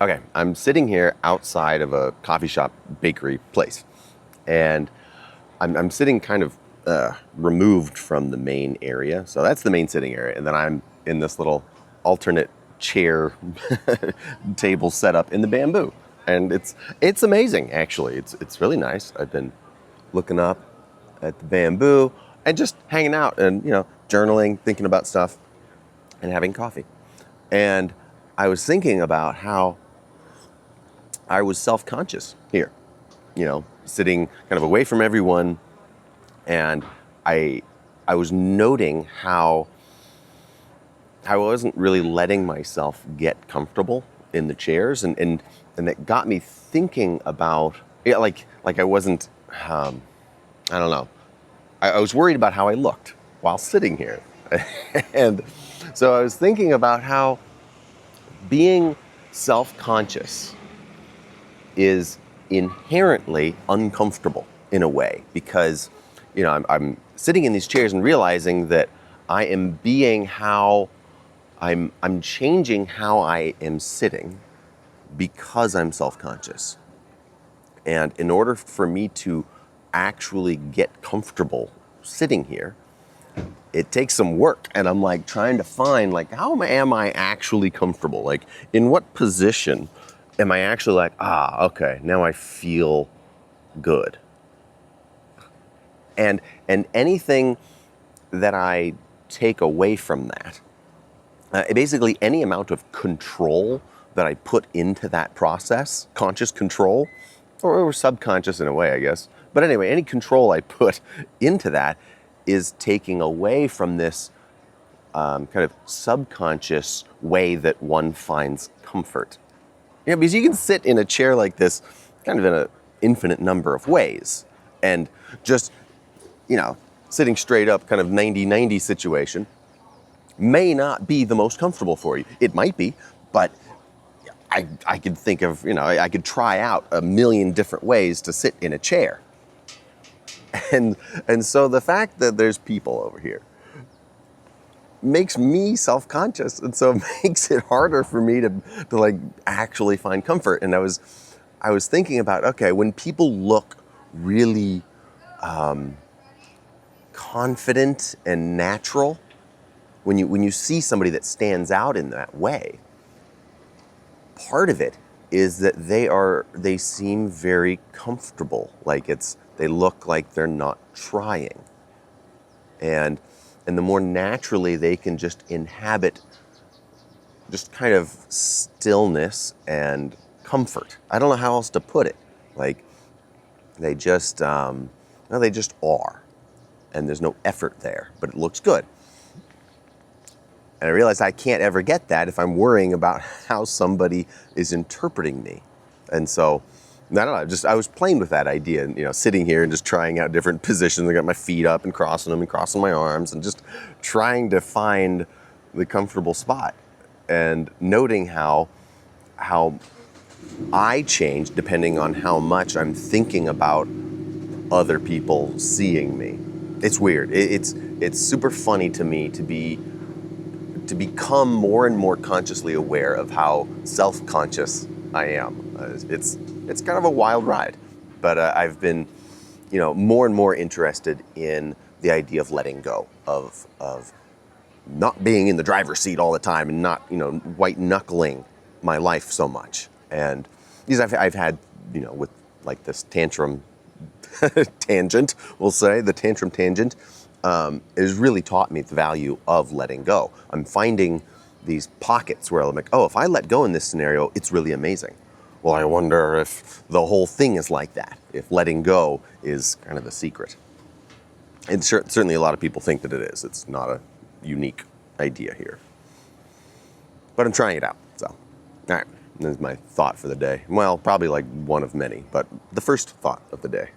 Okay, I'm sitting here outside of a coffee shop bakery place, and I'm sitting kind of removed from the main area. So that's the main sitting area, and then I'm in this little alternate chair table set up in the bamboo, and it's amazing actually. It's really nice. I've been looking up at the bamboo and just hanging out and journaling, thinking about stuff, and having coffee. And I was thinking about how I was self-conscious here, sitting kind of away from everyone, and I was noting how I wasn't really letting myself get comfortable in the chairs, and that got me thinking about like I wasn't I don't know. I was worried about how I looked while sitting here. And so I was thinking about how being self-conscious is inherently uncomfortable in a way, because I'm sitting in these chairs and realizing that I am being how I'm changing how I am sitting because I'm self-conscious. And in order for me to actually get comfortable sitting here, it takes some work, and I'm like trying to find how am I actually comfortable? Like, in what position am I actually okay, now I feel good. And anything that I take away from that, basically any amount of control that I put into that process, conscious control, or subconscious in a way, I guess. But anyway, any control I put into that is taking away from this kind of subconscious way that one finds comfort. Because you can sit in a chair like this kind of in an infinite number of ways. And just, sitting straight up, kind of 90-90 situation, may not be the most comfortable for you. It might be, but I could think of, I could try out a million different ways to sit in a chair. And so the fact that there's people over here makes me self-conscious, and so it makes it harder for me to actually find comfort. And I was thinking about, okay, when people look really confident and natural, when you see somebody that stands out in that way, part of it is that they seem very comfortable. They look like they're not trying. And the more naturally they can just inhabit just kind of stillness and comfort. I don't know how else to put it. They just they just are. And there's no effort there, but it looks good. And I realized I can't ever get that if I'm worrying about how somebody is interpreting me. And so, I don't know, I was playing with that idea, sitting here and just trying out different positions. I got my feet up and crossing them and crossing my arms and just trying to find the comfortable spot, and noting how I change depending on how much I'm thinking about other people seeing me. It's weird. It's super funny to me to become more and more consciously aware of how self-conscious I am. It's kind of a wild ride, but I've been, more and more interested in the idea of letting go, of not being in the driver's seat all the time, and not, white knuckling my life so much. And these I've had, with this tantrum tangent, we'll say, the tantrum tangent, has really taught me the value of letting go. I'm finding these pockets where I'm like, oh, if I let go in this scenario, it's really amazing. Well, I wonder if the whole thing is like that, if letting go is kind of the secret. And certainly a lot of people think that it is. It's not a unique idea here. But I'm trying it out, so. All right, that's my thought for the day. Well, probably one of many, but the first thought of the day.